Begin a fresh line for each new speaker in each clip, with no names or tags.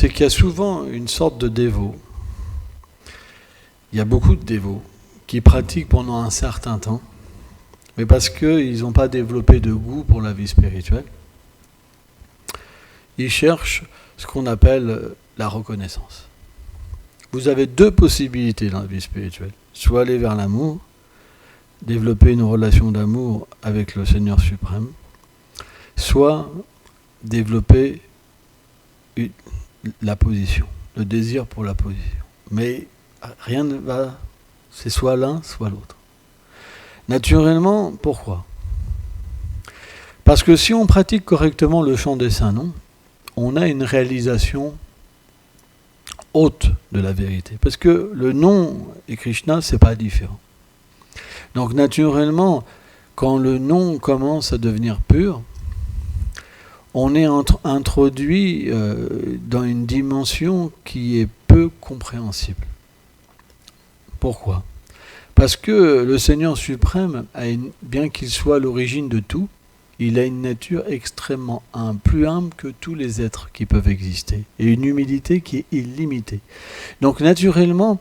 c'est qu'il y a souvent une sorte de dévot. Il y a beaucoup de dévots qui pratiquent pendant un certain temps, mais parce qu'ils n'ont pas développé de goût pour la vie spirituelle, ils cherchent ce qu'on appelle la reconnaissance. Vous avez deux possibilités dans la vie spirituelle. Soit aller vers l'amour, développer une relation d'amour avec le Seigneur suprême, soit développer la position, le désir pour la position. Mais rien ne va, c'est soit l'un, soit l'autre. Naturellement, pourquoi ? Parce que si on pratique correctement le chant des saints noms, on a une réalisation haute de la vérité. Parce que le nom et Krishna, c'est pas différent. Donc naturellement, quand le nom commence à devenir pur, on est introduit dans une dimension qui est peu compréhensible. Pourquoi ? Parce que le Seigneur suprême, bien qu'il soit l'origine de tout, il a une nature extrêmement humble, plus humble que tous les êtres qui peuvent exister, et une humilité qui est illimitée. Donc naturellement,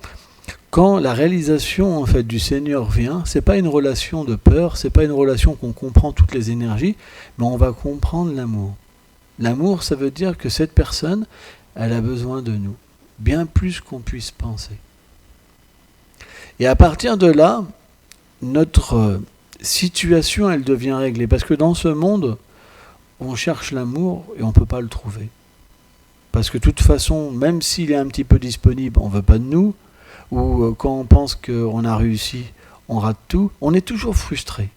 quand la réalisation en fait du Seigneur vient, c'est pas une relation de peur, c'est pas une relation qu'on comprend toutes les énergies, mais on va comprendre l'amour. L'amour, ça veut dire que cette personne, elle a besoin de nous, bien plus qu'on puisse penser. Et à partir de là, notre situation, elle devient réglée. Parce que dans ce monde, on cherche l'amour et on ne peut pas le trouver. Parce que de toute façon, même s'il est un petit peu disponible, on ne veut pas de nous. Ou quand on pense qu'on a réussi, on rate tout. On est toujours frustré.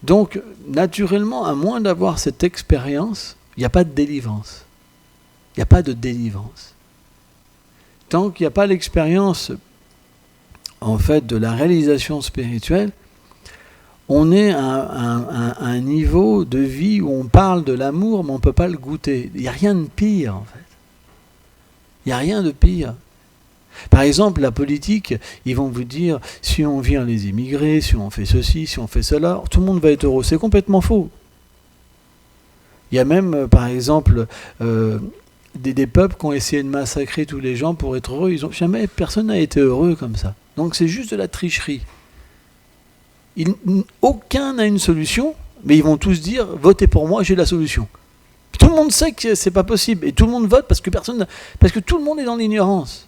Donc, naturellement, à moins d'avoir cette expérience, il n'y a pas de délivrance. Il n'y a pas de délivrance. Tant qu'il n'y a pas l'expérience en fait, de la réalisation spirituelle, on est à un niveau de vie où on parle de l'amour, mais on ne peut pas le goûter. Il n'y a rien de pire, en fait. Il n'y a rien de pire. Par exemple, la politique, ils vont vous dire, si on vire les immigrés, si on fait ceci, si on fait cela, tout le monde va être heureux. C'est complètement faux. Il y a même, par exemple, des peuples qui ont essayé de massacrer tous les gens pour être heureux. Personne n'a été heureux comme ça. Donc c'est juste de la tricherie. Aucun n'a une solution, mais ils vont tous dire « Votez pour moi, j'ai la solution ». Tout le monde sait que c'est pas possible, et tout le monde vote parce que tout le monde est dans l'ignorance.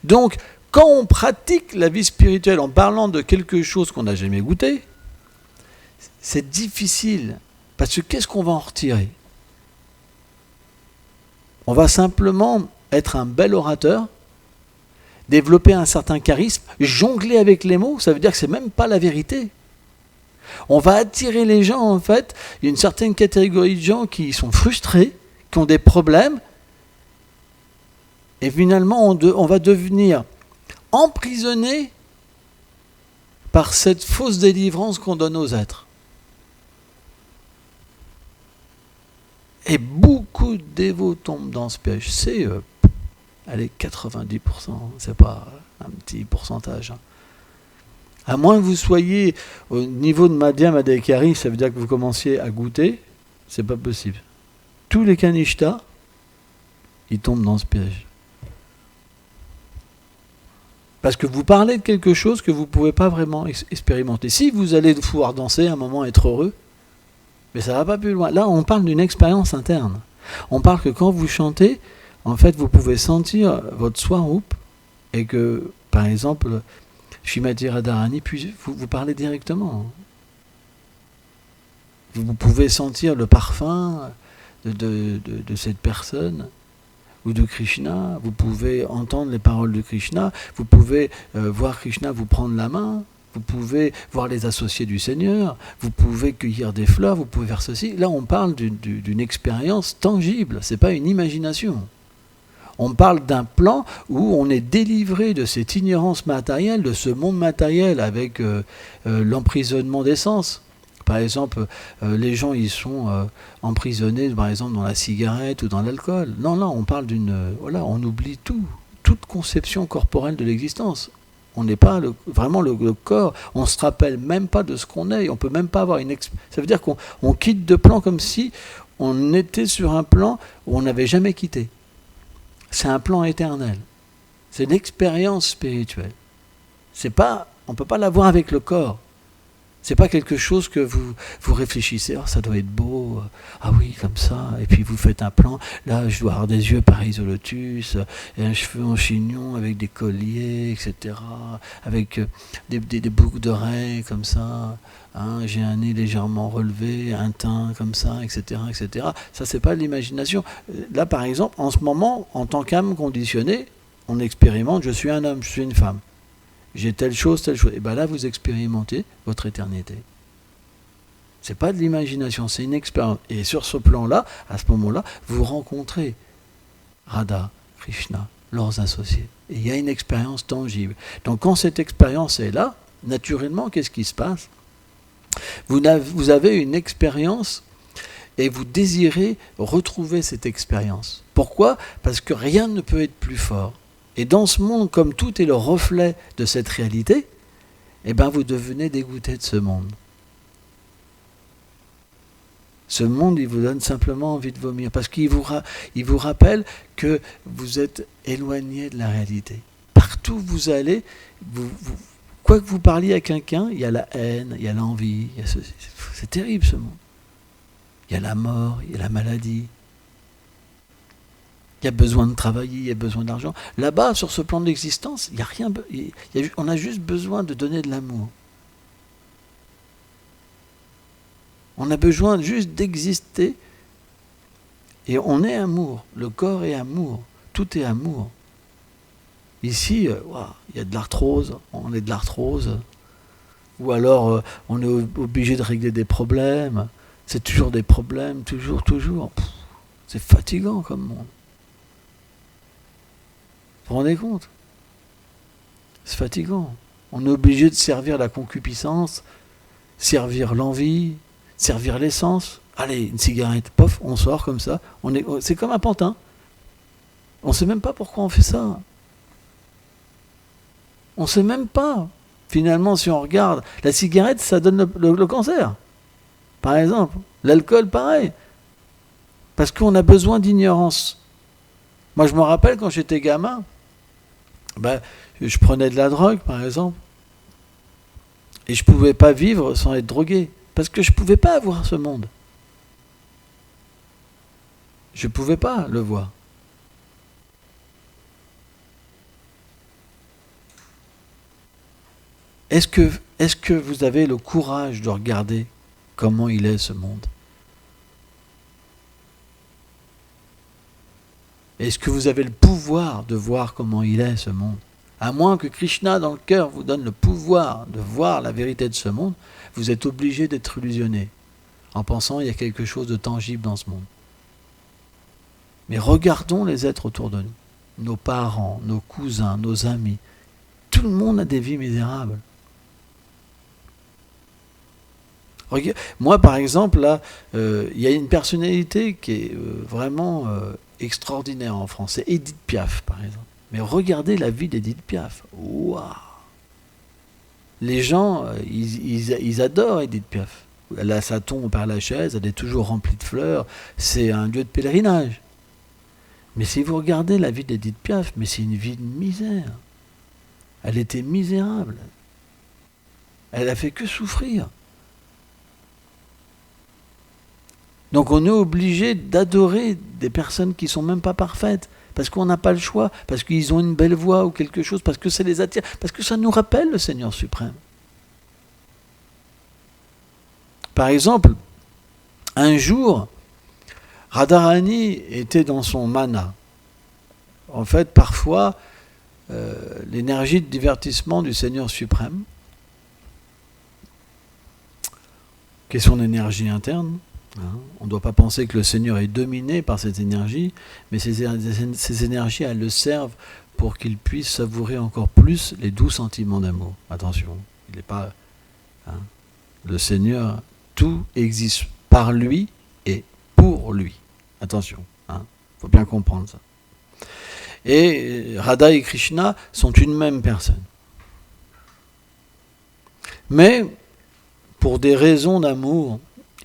Donc, quand on pratique la vie spirituelle en parlant de quelque chose qu'on n'a jamais goûté, c'est difficile, parce que qu'est-ce qu'on va en retirer ? On va simplement être un bel orateur, développer un certain charisme, jongler avec les mots, ça veut dire que c'est même pas la vérité. On va attirer les gens, en fait. Il y a une certaine catégorie de gens qui sont frustrés, qui ont des problèmes, et finalement on va devenir emprisonné par cette fausse délivrance qu'on donne aux êtres. Et beaucoup de dévots tombent dans ce piège. C'est allez, 90%, c'est pas un petit pourcentage. À moins que vous soyez au niveau de Madhya Madhyakarī, ça veut dire que vous commenciez à goûter, c'est pas possible. Tous les kanishtas, ils tombent dans ce piège. Parce que vous parlez de quelque chose que vous ne pouvez pas vraiment expérimenter. Si vous allez pouvoir danser, à un moment être heureux, mais ça ne va pas plus loin. Là, on parle d'une expérience interne. On parle que quand vous chantez, en fait, vous pouvez sentir votre swarup et que, par exemple, Srimati Radharani, puis vous parlez directement. Vous pouvez sentir le parfum de cette personne ou de Krishna. Vous pouvez entendre les paroles de Krishna. Vous pouvez voir Krishna vous prendre la main. Vous pouvez voir les associés du Seigneur. Vous pouvez cueillir des fleurs. Vous pouvez faire ceci. Là, on parle d'une expérience tangible. Ce n'est pas une imagination. On parle d'un plan où on est délivré de cette ignorance matérielle, de ce monde matériel avec l'emprisonnement des sens. Par exemple, les gens ils sont emprisonnés, par exemple, dans la cigarette ou dans l'alcool. Non, on parle on oublie tout, toute conception corporelle de l'existence. On n'est pas vraiment le corps. On se rappelle même pas de ce qu'on est. On peut même pas avoir ça veut dire qu'on quitte de plan comme si on était sur un plan où on n'avait jamais quitté. C'est un plan éternel. C'est une expérience spirituelle. C'est pas, on ne peut pas l'avoir avec le corps. C'est pas quelque chose que vous réfléchissez, oh, ça doit être beau, ah oui, comme ça, et puis vous faites un plan, là je dois avoir des yeux pareils au lotus, et un cheveu en chignon avec des colliers, etc., avec des boucles d'oreilles comme ça, hein, j'ai un nez légèrement relevé, un teint comme ça, etc., etc. Ça, c'est pas de l'imagination. Là, par exemple, en ce moment, en tant qu'âme conditionnée, on expérimente, je suis un homme, je suis une femme. J'ai telle chose. Et bien là, vous expérimentez votre éternité. C'est pas de l'imagination, c'est une expérience. Et sur ce plan-là, à ce moment-là, vous rencontrez Radha, Krishna, leurs associés. Et il y a une expérience tangible. Donc quand cette expérience est là, naturellement, qu'est-ce qui se passe ? Vous avez une expérience et vous désirez retrouver cette expérience. Pourquoi ? Parce que rien ne peut être plus fort. Et dans ce monde, comme tout est le reflet de cette réalité, eh ben vous devenez dégoûté de ce monde. Ce monde, il vous donne simplement envie de vomir, parce qu'il vous rappelle que vous êtes éloigné de la réalité. Partout où vous allez, quoi que vous parliez à quelqu'un, il y a la haine, il y a l'envie, c'est terrible ce monde. Il y a la mort, il y a la maladie. Il y a besoin de travailler, il y a besoin d'argent. Là-bas, sur ce plan de l'existence, il n'y a rien. On a juste besoin de donner de l'amour. On a besoin juste d'exister. Et on est amour. Le corps est amour. Tout est amour. Ici, il y a de l'arthrose. On est de l'arthrose. Ou alors, on est obligé de régler des problèmes. C'est toujours des problèmes, toujours. C'est fatigant comme monde. Vous vous rendez compte ? C'est fatigant. On est obligé de servir la concupiscence, servir l'envie, servir l'essence. Allez, une cigarette, pof, on sort comme ça. C'est comme un pantin. On ne sait même pas pourquoi on fait ça. On ne sait même pas. Finalement, si on regarde, la cigarette, ça donne le cancer. Par exemple. L'alcool, pareil. Parce qu'on a besoin d'ignorance. Moi, je me rappelle quand j'étais gamin, je prenais de la drogue, par exemple, et je ne pouvais pas vivre sans être drogué, parce que je ne pouvais pas avoir ce monde. Je ne pouvais pas le voir. Est-ce que vous avez le courage de regarder comment il est ce monde ? Est-ce que vous avez le pouvoir de voir comment il est ce monde ? À moins que Krishna dans le cœur vous donne le pouvoir de voir la vérité de ce monde, vous êtes obligé d'être illusionné en pensant qu'il y a quelque chose de tangible dans ce monde. Mais regardons les êtres autour de nous, nos parents, nos cousins, nos amis. Tout le monde a des vies misérables. Moi, par exemple, là, il y a une personnalité qui est vraiment extraordinaire en France. C'est Edith Piaf, par exemple. Mais regardez la vie d'Edith Piaf. Waouh ! Les gens, ils adorent Edith Piaf. Elle a sa tombe au Père-Lachaise, elle est toujours remplie de fleurs. C'est un lieu de pèlerinage. Mais si vous regardez la vie d'Edith Piaf, mais c'est une vie de misère. Elle était misérable. Elle a fait que souffrir. Donc on est obligé d'adorer des personnes qui ne sont même pas parfaites, parce qu'on n'a pas le choix, parce qu'ils ont une belle voix ou quelque chose, parce que ça les attire, parce que ça nous rappelle le Seigneur suprême. Par exemple, un jour, Radharani était dans son mana. En fait, parfois, l'énergie de divertissement du Seigneur suprême, qui est son énergie interne, on ne doit pas penser que le Seigneur est dominé par cette énergie, mais ces énergies, elles le servent pour qu'il puisse savourer encore plus les doux sentiments d'amour. Attention, il n'est pas... le Seigneur, tout existe par lui et pour lui. Attention, faut bien comprendre ça. Et Radha et Krishna sont une même personne. Mais, pour des raisons d'amour,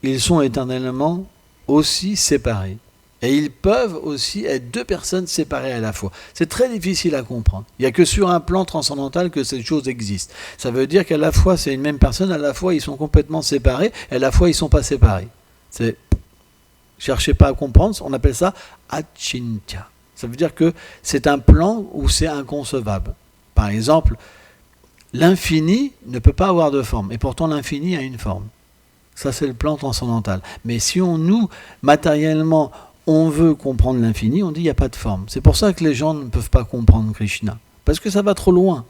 ils sont éternellement aussi séparés. Et ils peuvent aussi être deux personnes séparées à la fois. C'est très difficile à comprendre. Il n'y a que sur un plan transcendantal que ces choses existent. Ça veut dire qu'à la fois c'est une même personne, à la fois ils sont complètement séparés, et à la fois ils ne sont pas séparés. Cherchez pas à comprendre, on appelle ça achintya. Ça veut dire que c'est un plan où c'est inconcevable. Par exemple, l'infini ne peut pas avoir de forme, et pourtant l'infini a une forme. Ça c'est le plan transcendantal. Mais si nous, matériellement, on veut comprendre l'infini, on dit il n'y a pas de forme. C'est pour ça que les gens ne peuvent pas comprendre Krishna. Parce que ça va trop loin.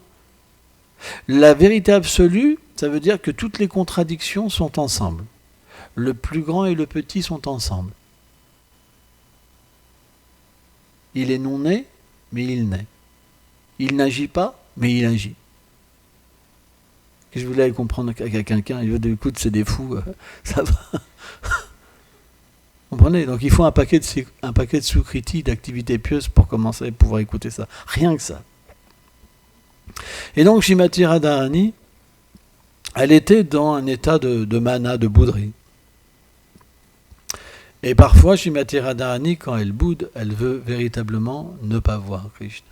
La vérité absolue, ça veut dire que toutes les contradictions sont ensemble. Le plus grand et le petit sont ensemble. Il est non né, mais il naît. Il n'agit pas, mais il agit. Je voulais comprendre à quelqu'un, il dit écoute, c'est des fous, ça va. Vous comprenez? Donc il faut un paquet de sukriti, d'activités pieuses pour commencer à pouvoir écouter ça. Rien que ça. Et donc Srimati Radharani, elle était dans un état de mana, de bouderie. Et parfois, Srimati Radharani, quand elle boude, elle veut véritablement ne pas voir Krishna.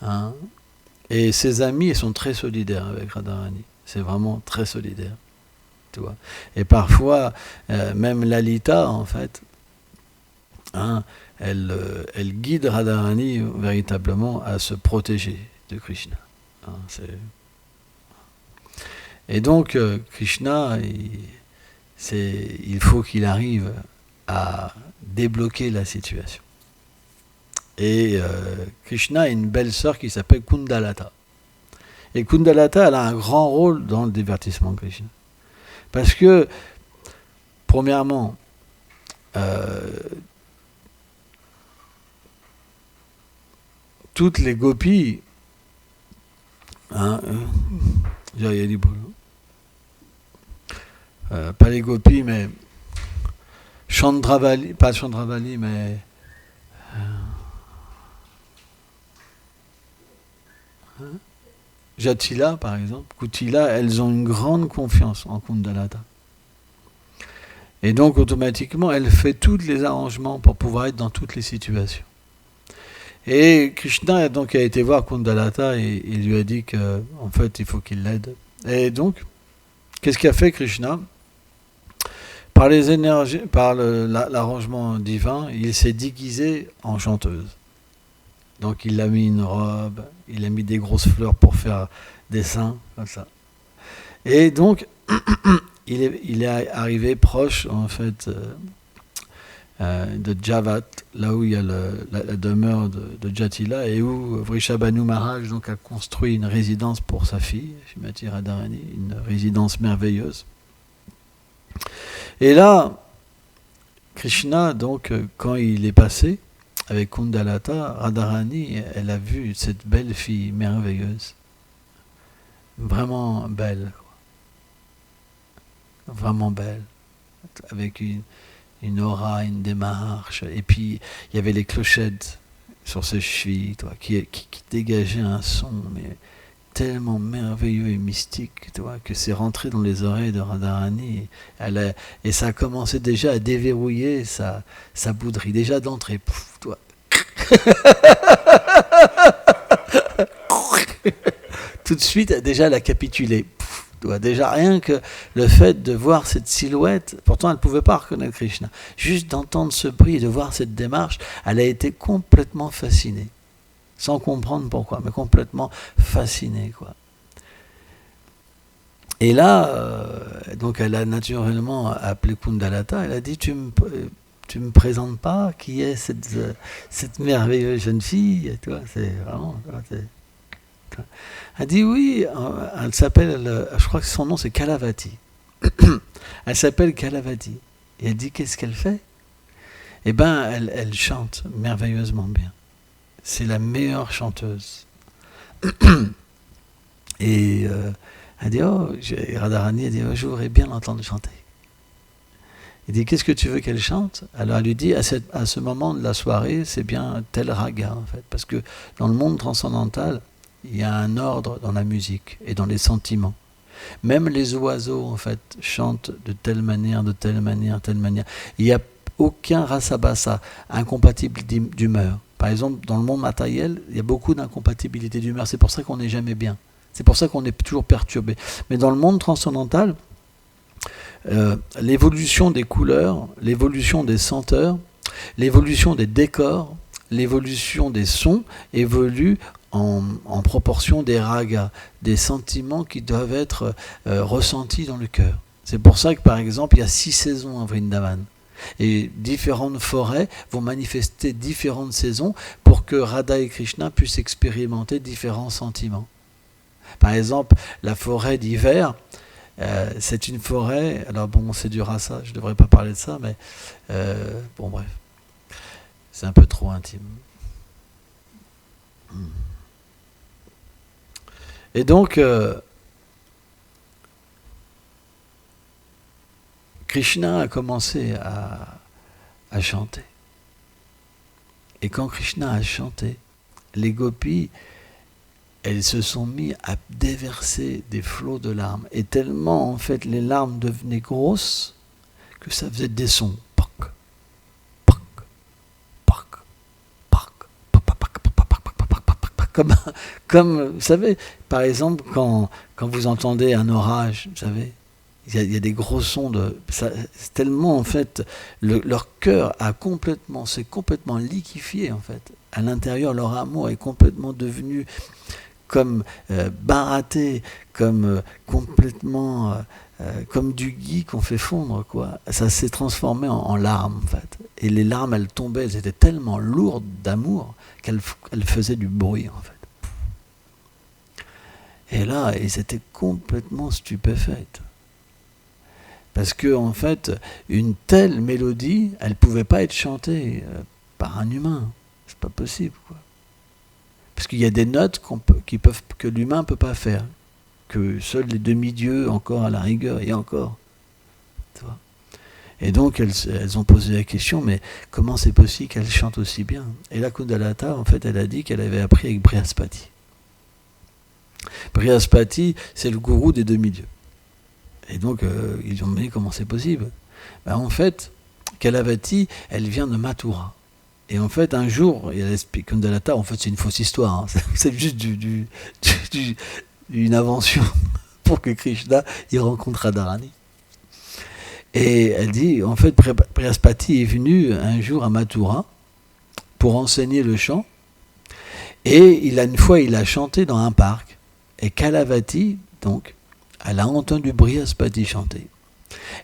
Hein? Et ses amis, ils sont très solidaires avec Radharani. C'est vraiment très solidaire. Tu vois. Et parfois, même Lalita, en fait, hein, elle guide Radharani véritablement à se protéger de Krishna. Hein, et donc, Krishna, il faut qu'il arrive à débloquer la situation. Et Krishna a une belle sœur qui s'appelle Kundalata. Et Kundalata, elle a un grand rôle dans le divertissement de Krishna. Parce que, premièrement, toutes les gopis, hein, pas les gopis, mais Chandravali, pas Chandravali, mais Jatila, par exemple, Kutila, elles ont une grande confiance en Kundalata. Et donc, automatiquement, elle fait tous les arrangements pour pouvoir être dans toutes les situations. Et Krishna donc, a été voir Kundalata et il lui a dit qu'en fait, il faut qu'il l'aide. Et donc, qu'est-ce qu'a fait Krishna? Par les énergies, par l'arrangement divin, il s'est déguisé en chanteuse. Donc il a mis une robe, il a mis des grosses fleurs pour faire des seins, comme ça. Et donc, il est arrivé proche, en fait, de Javat, là où il y a la demeure de Jatila, et où Vrishabhanu Maharaj donc, a construit une résidence pour sa fille, Srimati Radharani, une résidence merveilleuse. Et là, Krishna, donc, quand il est passé, avec Kundalata, Radharani, elle a vu cette belle fille merveilleuse. Vraiment belle. Vraiment belle. Avec une aura, une démarche. Et puis, il y avait les clochettes sur ses chevilles, qui dégageaient un son, mais tellement merveilleux et mystique, que c'est rentré dans les oreilles de Radharani. Et ça a commencé déjà à déverrouiller sa bouderie. Déjà d'entrée. Tout de suite, déjà, elle a capitulé. Déjà, rien que le fait de voir cette silhouette, pourtant elle ne pouvait pas reconnaître Krishna, juste d'entendre ce bruit et de voir cette démarche, elle a été complètement fascinée. Sans comprendre pourquoi, mais complètement fascinée, quoi. Et là, donc elle a naturellement appelé Kundalata, elle a dit tu me présentes pas qui est cette merveilleuse jeune fille, toi, c'est vraiment... Elle dit oui, elle s'appelle, je crois que son nom c'est Kalavati. Elle s'appelle Kalavati. Et elle dit qu'est-ce qu'elle fait? Eh bien, elle chante merveilleusement bien. C'est la meilleure chanteuse. Et elle dit Radharani, elle dit je voudrais bien l'entendre chanter. Il dit qu'est-ce que tu veux qu'elle chante? Alors elle lui dit à ce moment de la soirée, c'est bien tel raga en fait, parce que dans le monde transcendantal, il y a un ordre dans la musique et dans les sentiments. Même les oiseaux, en fait, chantent de telle manière, de telle manière, telle manière. Il n'y a aucun rasabassa, incompatible d'humeur. Par exemple, dans le monde matériel, il y a beaucoup d'incompatibilité d'humeur. C'est pour ça qu'on n'est jamais bien. C'est pour ça qu'on est toujours perturbé. Mais dans le monde transcendantal, l'évolution des couleurs, l'évolution des senteurs, l'évolution des décors, l'évolution des sons évolue en proportion des ragas, des sentiments qui doivent être ressentis dans le cœur. C'est pour ça que, par exemple, il y a 6 saisons à Vrindavan. Et différentes forêts vont manifester différentes saisons pour que Radha et Krishna puissent expérimenter différents sentiments. Par exemple, la forêt d'hiver, c'est une forêt, alors bon, c'est du rasa, je ne devrais pas parler de ça, mais bon, bref, c'est un peu trop intime. Et donc, Krishna a commencé à chanter. Et quand Krishna a chanté, les gopis, elles se sont mis à déverser des flots de larmes. Et tellement, en fait, les larmes devenaient grosses que ça faisait des sons. Poc, poc, poc, poc, comme, vous savez, par exemple, quand vous entendez un orage, vous savez, il y a des gros sons c'est tellement, en fait, leur cœur s'est complètement liquéfié, en fait. À l'intérieur, leur amour est complètement devenu comme baraté, comme complètement comme du gui qu'on fait fondre, quoi. Ça s'est transformé en larmes, en fait. Et les larmes, elles tombaient, elles étaient tellement lourdes d'amour qu'elles faisaient du bruit, en fait. Et là, ils étaient complètement stupéfaits. Parce que, en fait, une telle mélodie, elle ne pouvait pas être chantée par un humain. C'est pas possible, quoi. Parce qu'il y a des notes que l'humain ne peut pas faire, que seuls les demi-dieux, encore à la rigueur, et encore. Tu vois. Et donc, elles ont posé la question, mais comment c'est possible qu'elle chante aussi bien? Et la Kundalata, en fait, elle a dit qu'elle avait appris avec Brihaspati. Brihaspati, c'est le gourou des demi-dieux. Et donc, ils ont dit comment c'est possible. Ben, en fait, Kalavati, elle vient de Mathura. Et en fait, un jour, il y a l'esprit Kundalata, en fait, c'est une fausse histoire. Hein. C'est juste une invention pour que Krishna il rencontre Radharani. Et elle dit, en fait, Brihaspati est venu un jour à Mathura pour enseigner le chant. Et une fois, il a chanté dans un parc. Et Kalavati, donc, elle a entendu Brihaspati chanter.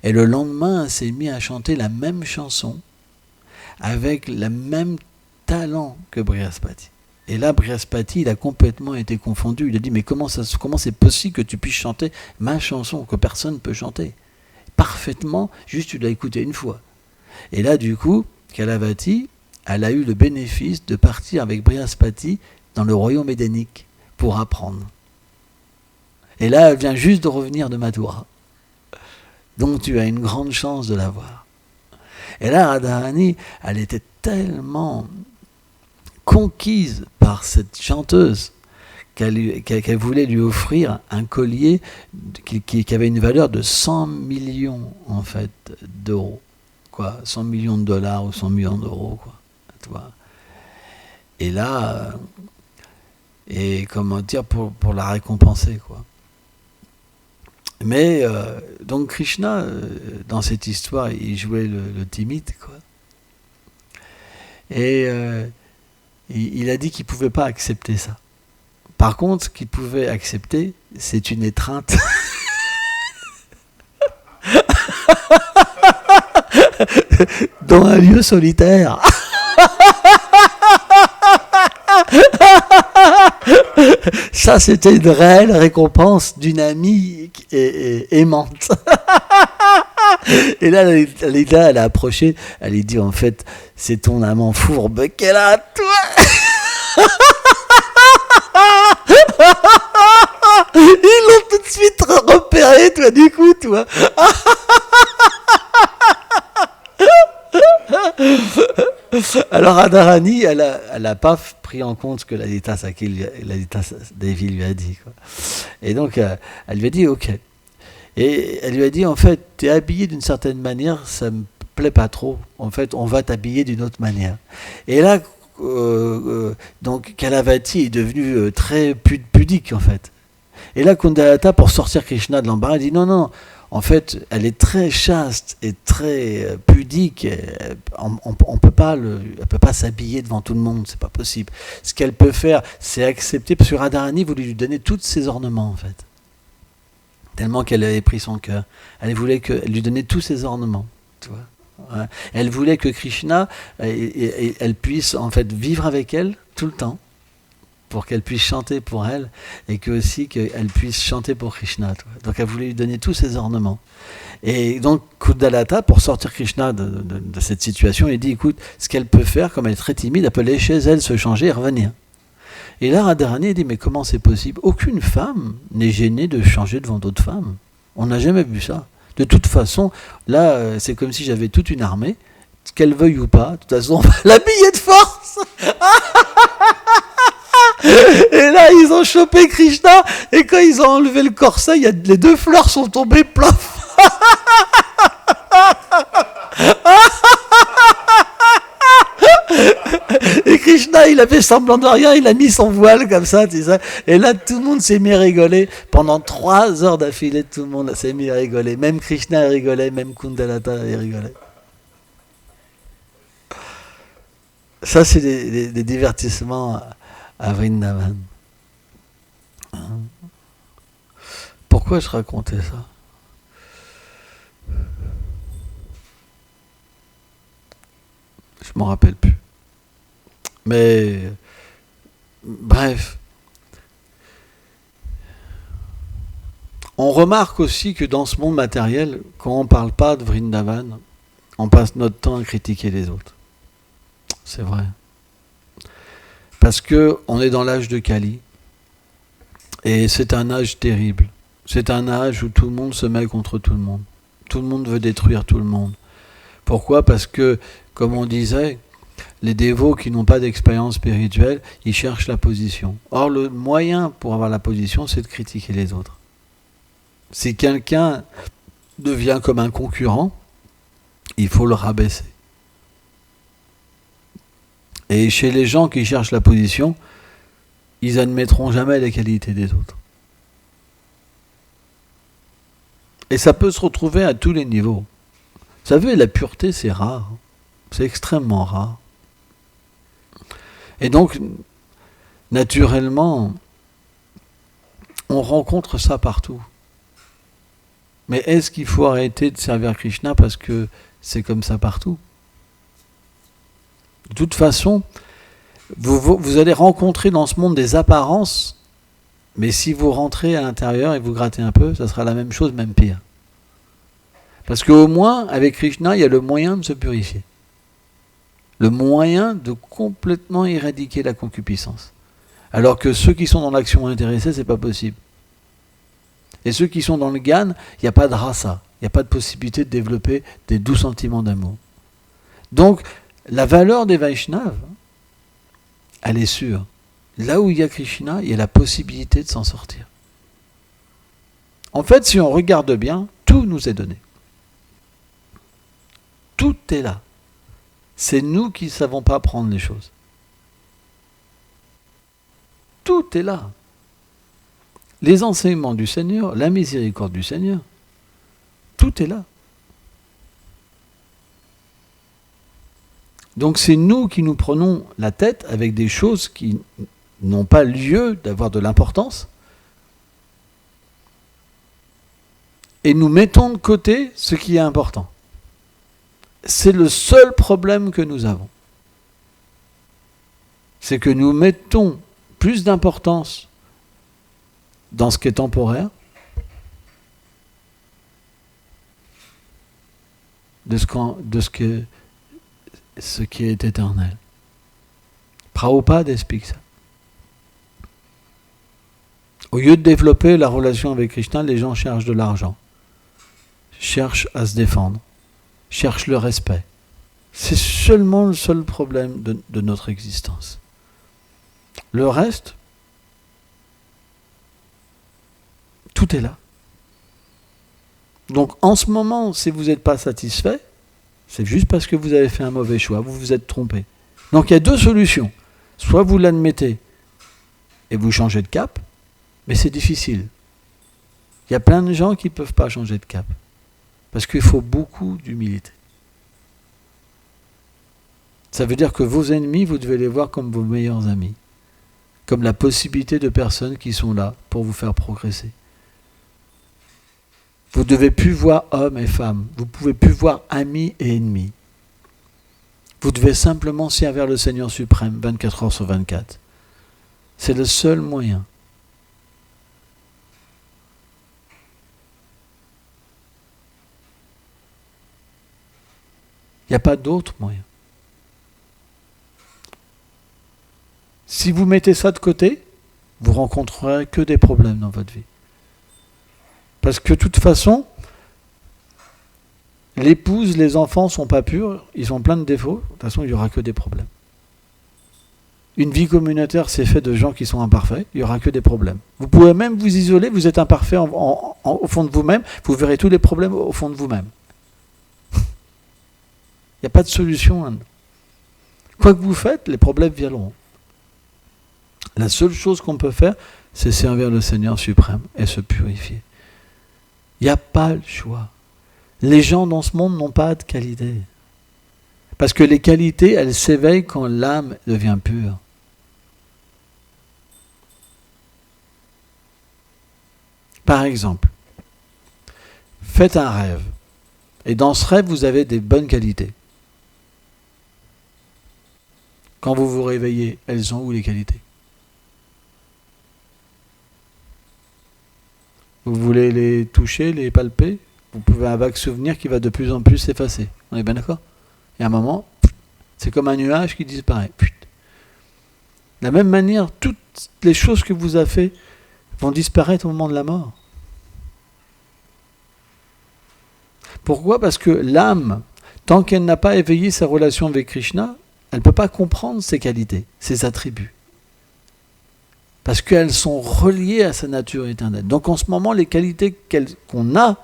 Et le lendemain, elle s'est mise à chanter la même chanson avec le même talent que Brihaspati. Et là, Brihaspati, il a complètement été confondu. Il a dit, mais comment c'est possible que tu puisses chanter ma chanson, que personne ne peut chanter parfaitement, juste tu l'as écouté une fois. Et là, du coup, Kalavati, elle a eu le bénéfice de partir avec Brihaspati dans le royaume édénique pour apprendre. Et là, elle vient juste de revenir de Mathura. Donc tu as une grande chance de la voir. Et là, Radharani, elle était tellement conquise par cette chanteuse qu'elle voulait lui offrir un collier qui avait une valeur de 100 millions, en fait, d'euros. Quoi, 100 millions de dollars ou 100 millions d'euros, quoi. Tu vois. Et là, et comment dire, pour la récompenser, quoi. Mais donc Krishna, dans cette histoire, il jouait le timide, quoi. Et il a dit qu'il ne pouvait pas accepter ça. Par contre, ce qu'il pouvait accepter, c'est une étreinte. Dans un lieu solitaire. Ça, c'était une réelle récompense d'une amie aimante. Et là, Lita, elle a approché, elle lui dit, en fait, c'est ton amant fourbe qu'elle a, toi. Ils l'ont tout de suite repéré, toi, du coup, toi. Alors Radharani, elle a pas pris en compte ce que Lalita Devi lui a dit, quoi. Et donc, elle lui a dit, ok. Et elle lui a dit, en fait, tu es habillé d'une certaine manière, ça me plaît pas trop. En fait, on va t'habiller d'une autre manière. Et là, donc Kalavati est devenu très pudique, en fait. Et là, Kundalata, pour sortir Krishna de l'embarras, dit non, non, en fait, elle est très chaste et très pudique. On peut pas elle peut pas s'habiller devant tout le monde, c'est pas possible. Ce qu'elle peut faire, c'est accepter, parce que Radharani voulait lui donner tous ses ornements, en fait. Tellement qu'elle avait pris son cœur. Elle voulait lui donner tous ses ornements, tu vois. Ouais. Elle voulait que Krishna, elle puisse en fait vivre avec elle tout le temps, pour qu'elle puisse chanter pour elle, et que aussi qu'elle puisse chanter pour Krishna. Tu vois. Donc elle voulait lui donner tous ses ornements. Et donc Kundalata, pour sortir Krishna de cette situation, il dit, écoute, ce qu'elle peut faire, comme elle est très timide, elle peut aller chez elle, se changer et revenir. Et là, Radharani dit, mais comment c'est possible? Aucune femme n'est gênée de changer devant d'autres femmes. On n'a jamais vu ça. De toute façon, là, c'est comme si j'avais toute une armée, qu'elle veuille ou pas, de toute façon, on va l'habiller de force. Et là, ils ont chopé Krishna, et quand ils ont enlevé le corset, les deux fleurs sont tombées plaf. Et Krishna, il a fait semblant de rien, il a mis son voile comme ça, tu sais. Et là, tout le monde s'est mis à rigoler. Pendant 3 heures d'affilée, tout le monde s'est mis à rigoler. Même Krishna rigolait, même Kundalata rigolait. Ça, c'est des divertissements à Vrindavan. Pourquoi je racontais ça? Je m'en rappelle plus. Mais, bref. On remarque aussi que dans ce monde matériel, quand on ne parle pas de Vrindavan, on passe notre temps à critiquer les autres. C'est vrai. Parce qu'on est dans l'âge de Kali, et c'est un âge terrible. C'est un âge où tout le monde se met contre tout le monde. Tout le monde veut détruire tout le monde. Pourquoi? Parce que, comme on disait, les dévots qui n'ont pas d'expérience spirituelle, ils cherchent la position. Or, le moyen pour avoir la position, c'est de critiquer les autres. Si quelqu'un devient comme un concurrent, il faut le rabaisser. Et chez les gens qui cherchent la position, ils n'admettront jamais les qualités des autres. Et ça peut se retrouver à tous les niveaux. Vous savez, la pureté, c'est rare. C'est extrêmement rare. Et donc, naturellement, on rencontre ça partout. Mais est-ce qu'il faut arrêter de servir Krishna parce que c'est comme ça partout? De toute façon, vous allez rencontrer dans ce monde des apparences, mais si vous rentrez à l'intérieur et vous grattez un peu, ça sera la même chose, même pire. Parce qu'au moins, avec Krishna, il y a le moyen de se purifier. Le moyen de complètement éradiquer la concupiscence. Alors que ceux qui sont dans l'action intéressée, c'est pas possible. Et ceux qui sont dans le Gyan, il n'y a pas de rasa, il n'y a pas de possibilité de développer des doux sentiments d'amour. Donc, la valeur des Vaishnavas, elle est sûre. Là où il y a Krishna, il y a la possibilité de s'en sortir. En fait, si on regarde bien, tout nous est donné. Tout est là. C'est nous qui ne savons pas prendre les choses. Tout est là. Les enseignements du Seigneur, la miséricorde du Seigneur, tout est là. Donc c'est nous qui nous prenons la tête avec des choses qui n'ont pas lieu d'avoir de l'importance, et nous mettons de côté ce qui est important. C'est le seul problème que nous avons. C'est que nous mettons plus d'importance dans ce qui est temporaire de ce qui est éternel. Prabhupada explique ça. Au lieu de développer la relation avec Krishna, les gens cherchent de l'argent, cherchent à se défendre, cherchent le respect. C'est seulement le seul problème de notre existence. Le reste, tout est là. Donc en ce moment, si vous n'êtes pas satisfait, c'est juste parce que vous avez fait un mauvais choix, vous vous êtes trompé. Donc il y a deux solutions. Soit vous l'admettez et vous changez de cap, mais c'est difficile. Il y a plein de gens qui ne peuvent pas changer de cap. Parce qu'il faut beaucoup d'humilité. Ça veut dire que vos ennemis, vous devez les voir comme vos meilleurs amis. Comme la possibilité de personnes qui sont là pour vous faire progresser. Vous ne devez plus voir hommes et femmes. Vous ne pouvez plus voir amis et ennemis. Vous devez simplement servir le Seigneur suprême 24 heures sur 24. C'est le seul moyen. Il n'y a pas d'autre moyen. Si vous mettez ça de côté, vous rencontrerez que des problèmes dans votre vie. Parce que de toute façon, l'épouse, les enfants ne sont pas purs, ils ont plein de défauts, de toute façon il n'y aura que des problèmes. Une vie communautaire, c'est fait de gens qui sont imparfaits, il n'y aura que des problèmes. Vous pouvez même vous isoler, vous êtes imparfait au fond de vous-même, vous verrez tous les problèmes au fond de vous-même. Il n'y a pas de solution. Hein. Quoi que vous faites, les problèmes viendront. La seule chose qu'on peut faire, c'est servir le Seigneur suprême et se purifier. Il n'y a pas le choix. Les gens dans ce monde n'ont pas de qualité. Parce que les qualités, elles s'éveillent quand l'âme devient pure. Par exemple, faites un rêve. Et dans ce rêve, vous avez des bonnes qualités. Quand vous vous réveillez, elles sont où les qualités ? Vous voulez les toucher, les palper ? Vous pouvez un vague souvenir qui va de plus en plus s'effacer. On est bien d'accord ? Et à un moment, c'est comme un nuage qui disparaît. De la même manière, toutes les choses que vous avez faites vont disparaître au moment de la mort. Pourquoi ? Parce que l'âme, tant qu'elle n'a pas éveillé sa relation avec Krishna, elle ne peut pas comprendre ses qualités, ses attributs. Parce qu'elles sont reliées à sa nature éternelle. Donc en ce moment, les qualités qu'on a,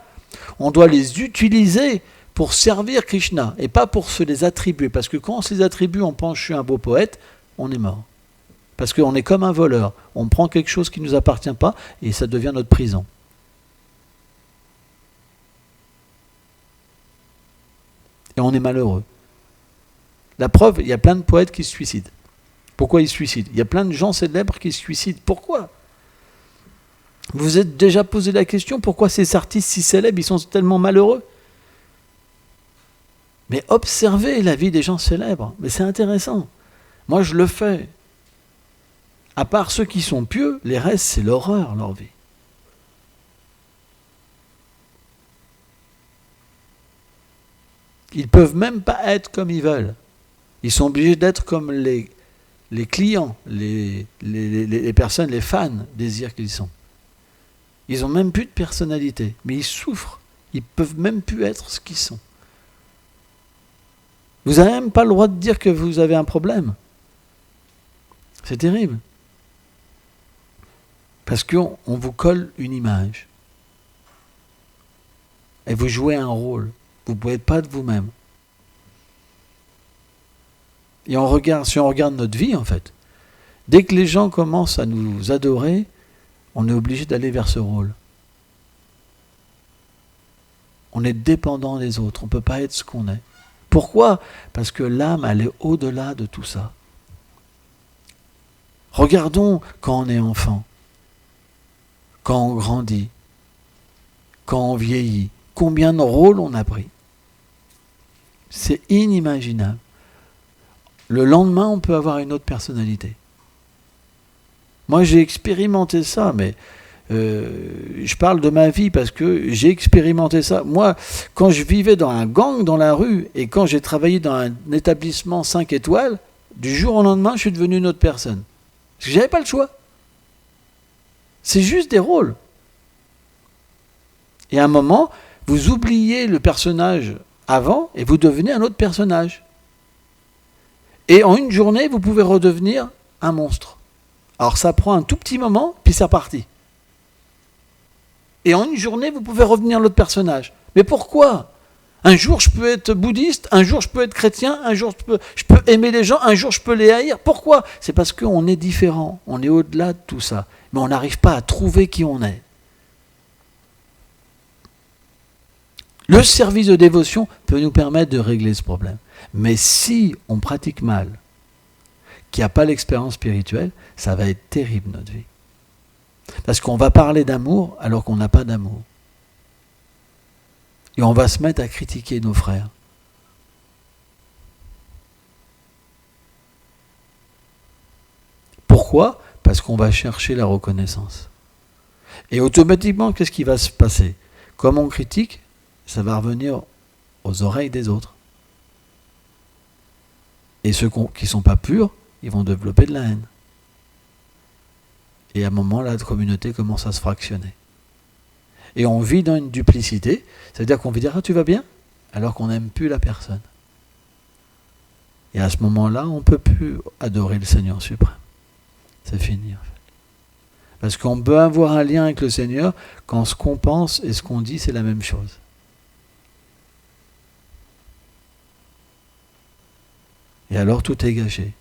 on doit les utiliser pour servir Krishna et pas pour se les attribuer. Parce que quand on se les attribue, on pense je suis un beau poète, on est mort. Parce qu'on est comme un voleur. On prend quelque chose qui ne nous appartient pas et ça devient notre prison. Et on est malheureux. La preuve, il y a plein de poètes qui se suicident. Pourquoi ils se suicident ? Il y a plein de gens célèbres qui se suicident. Pourquoi ? Vous vous êtes déjà posé la question, pourquoi ces artistes si célèbres, ils sont tellement malheureux ? Mais observez la vie des gens célèbres. Mais c'est intéressant. Moi, je le fais. À part ceux qui sont pieux, les restes, c'est l'horreur, leur vie. Ils ne peuvent même pas être comme ils veulent. Ils sont obligés d'être comme les clients, les personnes, les fans désirent qu'ils sont. Ils n'ont même plus de personnalité, mais ils souffrent. Ils ne peuvent même plus être ce qu'ils sont. Vous n'avez même pas le droit de dire que vous avez un problème. C'est terrible. Parce qu'on vous colle une image. Et vous jouez un rôle. Vous ne pouvez pas être vous-même. Et si on regarde notre vie, en fait, dès que les gens commencent à nous adorer, on est obligé d'aller vers ce rôle. On est dépendant des autres, on ne peut pas être ce qu'on est. Pourquoi ? Parce que l'âme, elle est au-delà de tout ça. Regardons quand on est enfant, quand on grandit, quand on vieillit, combien de rôles on a pris. C'est inimaginable. Le lendemain, on peut avoir une autre personnalité. Moi, j'ai expérimenté ça, mais je parle de ma vie parce que j'ai expérimenté ça. Moi, quand je vivais dans un gang dans la rue et quand j'ai travaillé dans un établissement 5 étoiles, du jour au lendemain, je suis devenu une autre personne. Parce que j'avais pas le choix. C'est juste des rôles. Et à un moment, vous oubliez le personnage avant et vous devenez un autre personnage. Et en une journée, vous pouvez redevenir un monstre. Alors ça prend un tout petit moment, puis c'est reparti. Et en une journée, vous pouvez revenir l'autre personnage. Mais pourquoi ? Un jour, je peux être bouddhiste, un jour, je peux être chrétien, un jour, je peux aimer les gens, un jour, je peux les haïr. Pourquoi ? C'est parce qu'on est différent, on est au-delà de tout ça. Mais on n'arrive pas à trouver qui on est. Le service de dévotion peut nous permettre de régler ce problème. Mais si on pratique mal, qu'il n'y a pas l'expérience spirituelle, ça va être terrible notre vie. Parce qu'on va parler d'amour alors qu'on n'a pas d'amour. Et on va se mettre à critiquer nos frères. Pourquoi ? Parce qu'on va chercher la reconnaissance. Et automatiquement, qu'est-ce qui va se passer ? Comme on critique, ça va revenir aux oreilles des autres. Et ceux qui ne sont pas purs, ils vont développer de la haine. Et à un moment, la communauté commence à se fractionner. Et on vit dans une duplicité, ça veut dire qu'on va dire « Ah, tu vas bien ?» alors qu'on n'aime plus la personne. Et à ce moment-là, on ne peut plus adorer le Seigneur suprême. C'est fini, en fait. Parce qu'on peut avoir un lien avec le Seigneur quand ce qu'on pense et ce qu'on dit, c'est la même chose. Et alors, tout est gâché.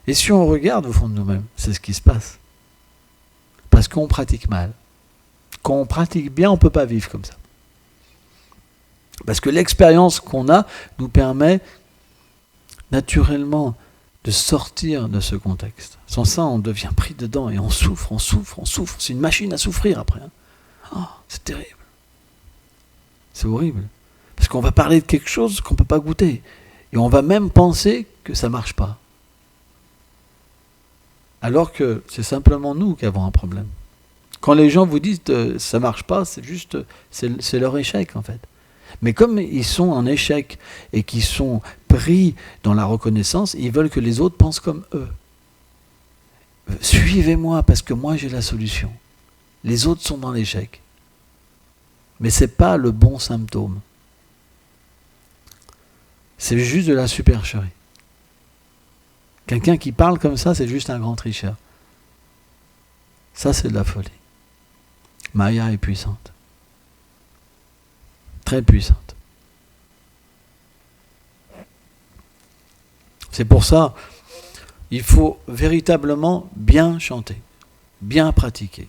Et si on regarde au fond de nous-mêmes, c'est ce qui se passe. Parce qu'on pratique mal. Quand on pratique bien, on ne peut pas vivre comme ça. Parce que l'expérience qu'on a nous permet naturellement de sortir de ce contexte. Sans ça, on devient pris dedans et on souffre. C'est une machine à souffrir après. Oh, c'est terrible. C'est horrible. Parce qu'on va parler de quelque chose qu'on ne peut pas goûter. Et on va même penser que ça ne marche pas. Alors que c'est simplement nous qui avons un problème. Quand les gens vous disent ça ne marche pas, c'est leur échec en fait. Mais comme ils sont en échec et qu'ils sont pris dans la reconnaissance, ils veulent que les autres pensent comme eux. Suivez-moi parce que moi j'ai la solution. Les autres sont dans l'échec. Mais ce n'est pas le bon symptôme. C'est juste de la supercherie. Quelqu'un qui parle comme ça, c'est juste un grand tricheur. Ça, c'est de la folie. Maya est puissante. Très puissante. C'est pour ça, il faut véritablement bien chanter, bien pratiquer.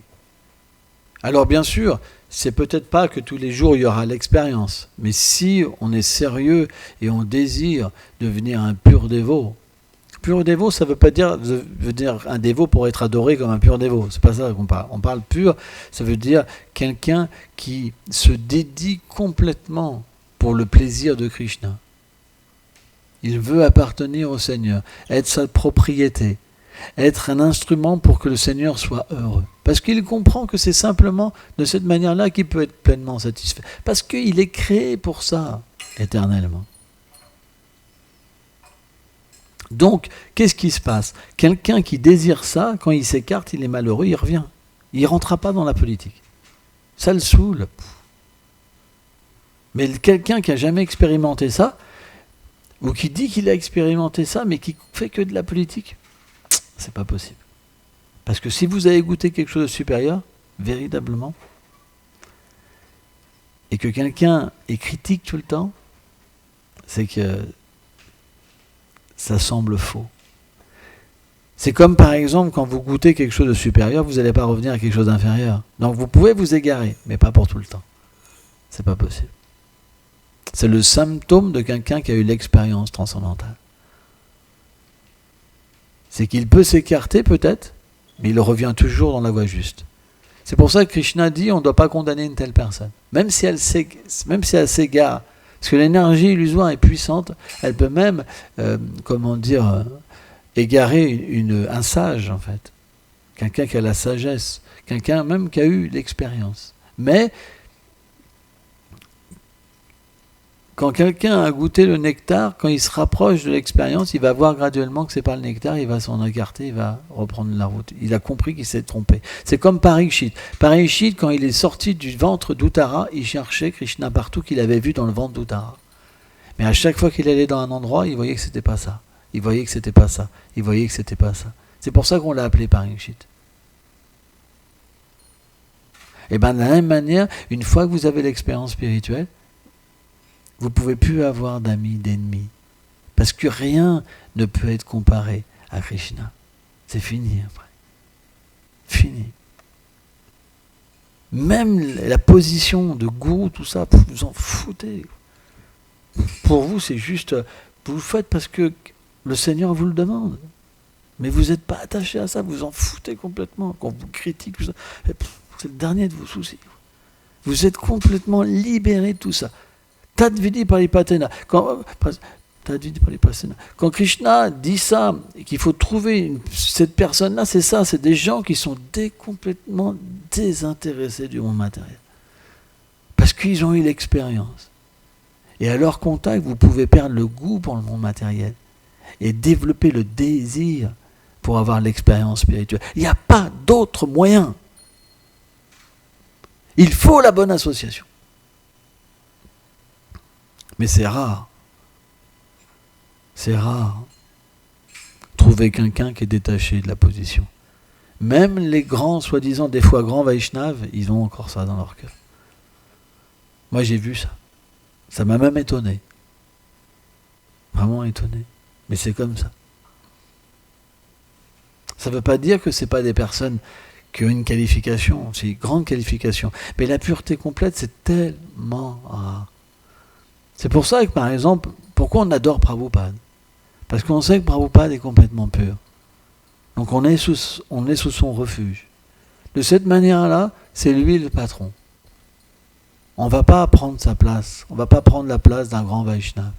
Alors bien sûr, c'est peut-être pas que tous les jours il y aura l'expérience, mais si on est sérieux et on désire devenir un pur dévot, pur dévot, ça veut pas dire un dévot pour être adoré comme un pur dévot. C'est pas ça qu'on parle. On parle pur, ça veut dire quelqu'un qui se dédie complètement pour le plaisir de Krishna. Il veut appartenir au Seigneur, être sa propriété, être un instrument pour que le Seigneur soit heureux. Parce qu'il comprend que c'est simplement de cette manière-là qu'il peut être pleinement satisfait. Parce qu'il est créé pour ça, éternellement. Donc, qu'est-ce qui se passe ? Quelqu'un qui désire ça, quand il s'écarte, il est malheureux, il revient. Il ne rentrera pas dans la politique. Ça le saoule. Mais quelqu'un qui n'a jamais expérimenté ça, ou qui dit qu'il a expérimenté ça, mais qui fait que de la politique, c'est pas possible. Parce que si vous avez goûté quelque chose de supérieur, véritablement, et que quelqu'un est critique tout le temps, c'est que ça semble faux. C'est comme par exemple quand vous goûtez quelque chose de supérieur, vous n'allez pas revenir à quelque chose d'inférieur. Donc vous pouvez vous égarer, mais pas pour tout le temps. C'est pas possible. C'est le symptôme de quelqu'un qui a eu l'expérience transcendantale. C'est qu'il peut s'écarter peut-être, mais il revient toujours dans la voie juste. C'est pour ça que Krishna dit on ne doit pas condamner une telle personne. Même si elle s'égare, parce que l'énergie illusoire est puissante, elle peut même, égarer un sage en fait. Quelqu'un qui a la sagesse, quelqu'un même qui a eu l'expérience. Mais quand quelqu'un a goûté le nectar, quand il se rapproche de l'expérience, il va voir graduellement que ce n'est pas le nectar, il va s'en écarter, il va reprendre la route. Il a compris qu'il s'est trompé. C'est comme Parikshit. Parikshit, quand il est sorti du ventre d'Uttara, il cherchait Krishna partout qu'il avait vu dans le ventre d'Uttara. Mais à chaque fois qu'il allait dans un endroit, il voyait que c'était pas ça. Il voyait que c'était pas ça. Il voyait que c'était pas ça. C'est pour ça qu'on l'a appelé Parikshit. Et bien de la même manière, une fois que vous avez l'expérience spirituelle, vous ne pouvez plus avoir d'amis, d'ennemis. Parce que rien ne peut être comparé à Krishna. C'est fini après. Fini. Même la position de gourou, tout ça, vous en foutez. Pour vous, c'est juste, vous le faites parce que le Seigneur vous le demande. Mais vous n'êtes pas attaché à ça, vous en foutez complètement. Quand vous critique, tout ça, c'est le dernier de vos soucis. Vous êtes complètement libéré de tout ça. Tadvidi Paripatena. Quand Krishna dit ça, et qu'il faut trouver cette personne-là, c'est ça, c'est des gens qui sont complètement désintéressés du monde matériel. Parce qu'ils ont eu l'expérience. Et à leur contact, vous pouvez perdre le goût pour le monde matériel et développer le désir pour avoir l'expérience spirituelle. Il n'y a pas d'autre moyen. Il faut la bonne association. Mais c'est rare. C'est rare. Trouver quelqu'un qui est détaché de la position. Même les grands, soi-disant, des fois grands Vaishnavas, ils ont encore ça dans leur cœur. Moi, j'ai vu ça. Ça m'a même étonné. Vraiment étonné. Mais c'est comme ça. Ça ne veut pas dire que ce n'est pas des personnes qui ont une qualification, c'est une grande qualification. Mais la pureté complète, c'est tellement rare. C'est pour ça que, par exemple, pourquoi on adore Prabhupada ? Parce qu'on sait que Prabhupada est complètement pur. Donc on est sous son refuge. De cette manière-là, c'est lui le patron. On ne va pas prendre sa place. On ne va pas prendre la place d'un grand Vaishnava.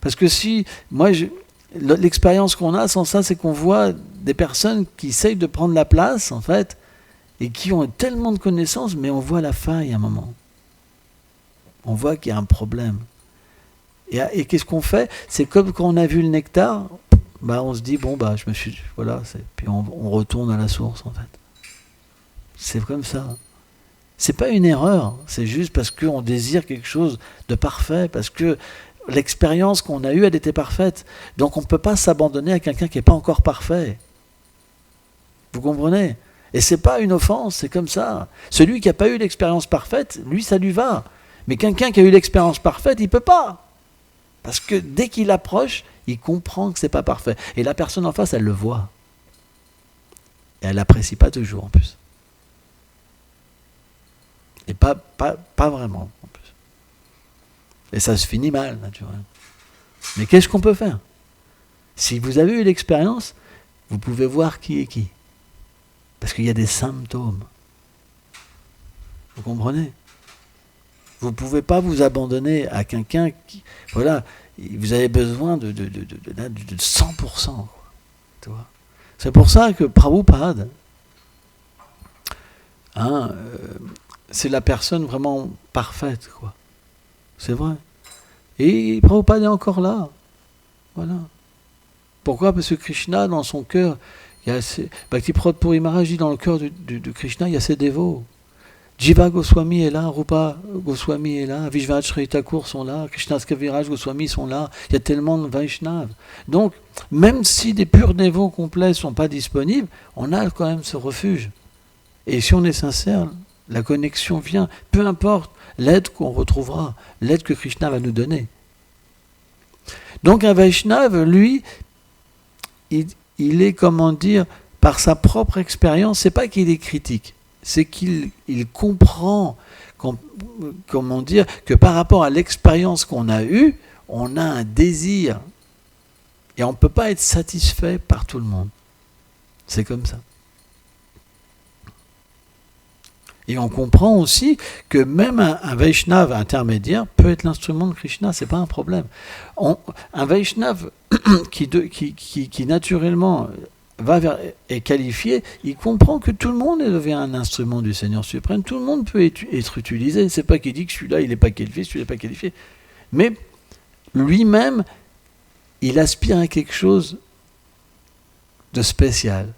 Parce que si, l'expérience qu'on a sans ça, c'est qu'on voit des personnes qui essayent de prendre la place, en fait, et qui ont tellement de connaissances, mais on voit la faille à un moment. On voit qu'il y a un problème. Et qu'est-ce qu'on fait ? C'est comme quand on a vu le nectar, on se dit, puis on retourne à la source, en fait. C'est comme ça. C'est pas une erreur, c'est juste parce qu'on désire quelque chose de parfait, parce que l'expérience qu'on a eue, elle était parfaite. Donc on ne peut pas s'abandonner à quelqu'un qui n'est pas encore parfait. Vous comprenez ? Et c'est pas une offense, c'est comme ça. Celui qui n'a pas eu l'expérience parfaite, lui, ça lui va. Mais quelqu'un qui a eu l'expérience parfaite, il ne peut pas. Parce que dès qu'il approche, il comprend que ce n'est pas parfait. Et la personne en face, elle le voit. Et elle n'apprécie pas toujours, en plus. Et pas vraiment, en plus. Et ça se finit mal, naturellement. Mais qu'est-ce qu'on peut faire ? Si vous avez eu l'expérience, vous pouvez voir qui est qui. Parce qu'il y a des symptômes. Vous comprenez ? Vous ne pouvez pas vous abandonner à quelqu'un qui... Voilà, vous avez besoin de 100%. Quoi, tu vois ? C'est pour ça que Prabhupada, c'est la personne vraiment parfaite, quoi. C'est vrai. Et Prabhupada est encore là. Voilà. Pourquoi ? Parce que Krishna, dans son cœur, Bhakti-Prabhupada Puri Maharaj dit, dans le cœur de Krishna, il y a ses dévots. Jiva Goswami est là, Rupa Goswami est là, Vishvacharya Thakur sont là, Krishnas Kaviraj Goswami sont là, il y a tellement de Vaishnavas. Donc, même si des purs dévots complets ne sont pas disponibles, on a quand même ce refuge. Et si on est sincère, la connexion vient, peu importe l'aide qu'on retrouvera, l'aide que Krishna va nous donner. Donc un Vaishnava, lui, il est, comment dire, par sa propre expérience, c'est pas qu'il est critique, c'est qu'il comprend, comment dire, que par rapport à l'expérience qu'on a eue, on a un désir. Et on ne peut pas être satisfait par tout le monde. C'est comme ça. Et on comprend aussi que même un Vaishnava intermédiaire peut être l'instrument de Krishna, c'est pas un problème. Un Vaishnava qui naturellement est qualifié, il comprend que tout le monde devient un instrument du Seigneur suprême, tout le monde peut être utilisé. C'est pas qu'il dit que celui-là il n'est pas qualifié, celui-là n'est pas qualifié. Mais lui-même, il aspire à quelque chose de spécial.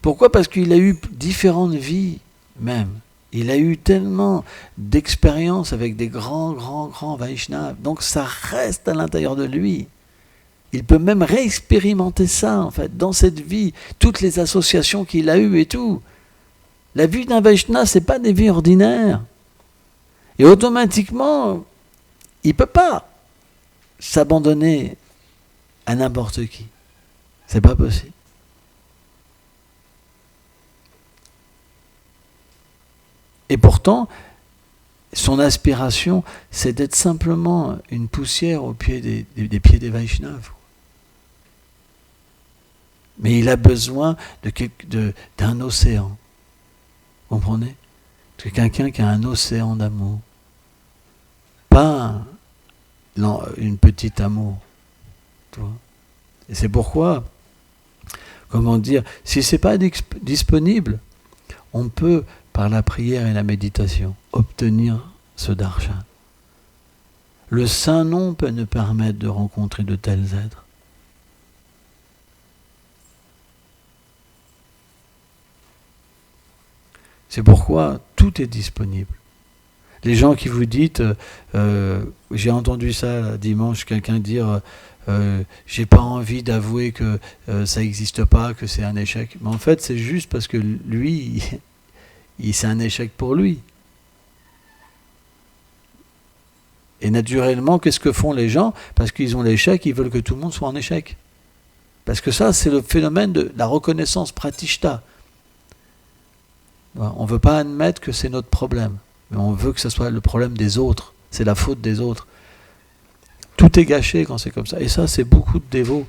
Pourquoi ? Parce qu'il a eu différentes vies, même. Il a eu tellement d'expériences avec des grands Vaishnavas. Donc ça reste à l'intérieur de lui. Il peut même réexpérimenter ça, en fait, dans cette vie. Toutes les associations qu'il a eues et tout. La vie d'un Vaishnava, ce n'est pas des vies ordinaires. Et automatiquement, il ne peut pas s'abandonner à n'importe qui. C'est pas possible. Et pourtant, son aspiration, c'est d'être simplement une poussière au pied des pieds des Vaishnavas. Mais il a besoin d'un océan. Vous comprenez? C'est quelqu'un qui a un océan d'amour. Pas une petite amour. Tu vois? Et c'est pourquoi, comment dire, si ce n'est pas disponible, on peut, par la prière et la méditation, obtenir ce darshan. Le saint nom peut nous permettre de rencontrer de tels êtres. C'est pourquoi tout est disponible. Les gens qui vous dites, j'ai entendu ça dimanche, quelqu'un dire, j'ai pas envie d'avouer que ça n'existe pas, que c'est un échec. Mais en fait, c'est juste parce que lui, c'est un échec pour lui. Et naturellement, qu'est-ce que font les gens? Parce qu'ils ont l'échec, ils veulent que tout le monde soit en échec. Parce que ça, c'est le phénomène de la reconnaissance pratishta. On ne veut pas admettre que c'est notre problème, mais on veut que ce soit le problème des autres. C'est la faute des autres. Tout est gâché quand c'est comme ça. Et ça, c'est beaucoup de dévots.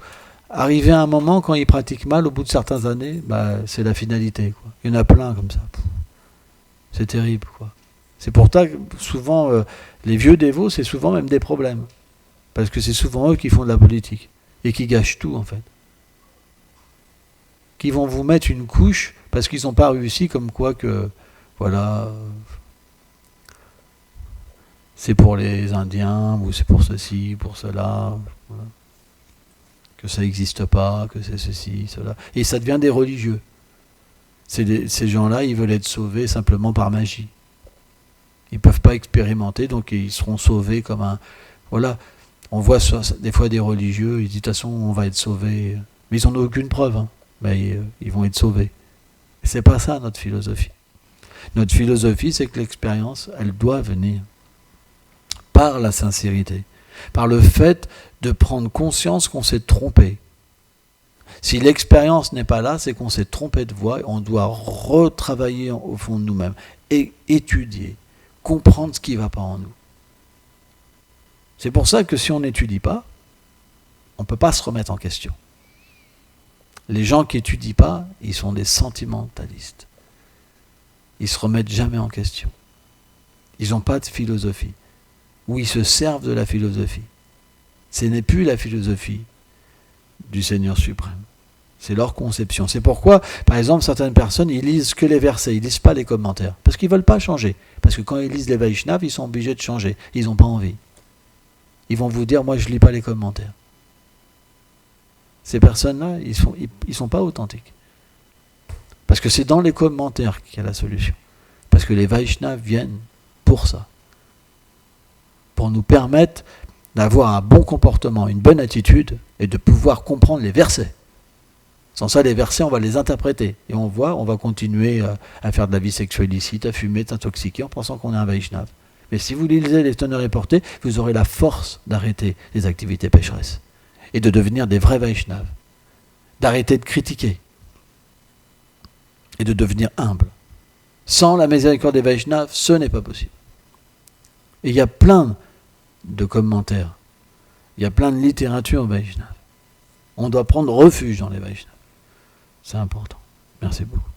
Arrivé à un moment, quand ils pratiquent mal, au bout de certaines années, c'est la finalité, quoi. Il y en a plein comme ça. C'est terrible, quoi. C'est pour ça que souvent, les vieux dévots, c'est souvent même des problèmes. Parce que c'est souvent eux qui font de la politique. Et qui gâchent tout, en fait. Qui vont vous mettre une couche parce qu'ils n'ont pas réussi, comme quoi que, voilà, c'est pour les Indiens, ou c'est pour ceci, pour cela, voilà. Que ça n'existe pas, que c'est ceci, cela. Et ça devient des religieux. Ces gens-là, ils veulent être sauvés simplement par magie. Ils ne peuvent pas expérimenter, donc ils seront sauvés comme un... Voilà, on voit des fois des religieux, ils disent de toute façon on va être sauvés. Mais ils n'en ont aucune preuve, hein. Mais ils vont être sauvés. C'est pas ça notre philosophie. Notre philosophie, c'est que l'expérience, elle doit venir par la sincérité, par le fait de prendre conscience qu'on s'est trompé. Si l'expérience n'est pas là, c'est qu'on s'est trompé de voie, on doit retravailler au fond de nous-mêmes et étudier, comprendre ce qui ne va pas en nous. C'est pour ça que si on n'étudie pas, on ne peut pas se remettre en question. Les gens qui n'étudient pas, ils sont des sentimentalistes. Ils ne se remettent jamais en question. Ils n'ont pas de philosophie. Ou ils se servent de la philosophie. Ce n'est plus la philosophie du Seigneur suprême. C'est leur conception. C'est pourquoi, par exemple, certaines personnes, ils lisent que les versets, ils ne lisent pas les commentaires. Parce qu'ils ne veulent pas changer. Parce que quand ils lisent les Vaishnavas, ils sont obligés de changer. Ils n'ont pas envie. Ils vont vous dire, moi je ne lis pas les commentaires. Ces personnes-là, ils sont pas authentiques. Parce que c'est dans les commentaires qu'il y a la solution. Parce que les Vaishnavas viennent pour ça. Pour nous permettre d'avoir un bon comportement, une bonne attitude, et de pouvoir comprendre les versets. Sans ça, les versets, on va les interpréter. Et on va continuer à faire de la vie sexuelle illicite, à fumer, à s'intoxiquer, en pensant qu'on est un Vaishnava. Mais si vous lisez les teneurs et portées, vous aurez la force d'arrêter les activités pécheresses. Et de devenir des vrais Vaishnavas. D'arrêter de critiquer. Et de devenir humble. Sans la miséricorde des Vaishnavas, ce n'est pas possible. Et il y a plein de commentaires. Il y a plein de littérature Vaishnava. On doit prendre refuge dans les Vaishnavas. C'est important. Merci beaucoup.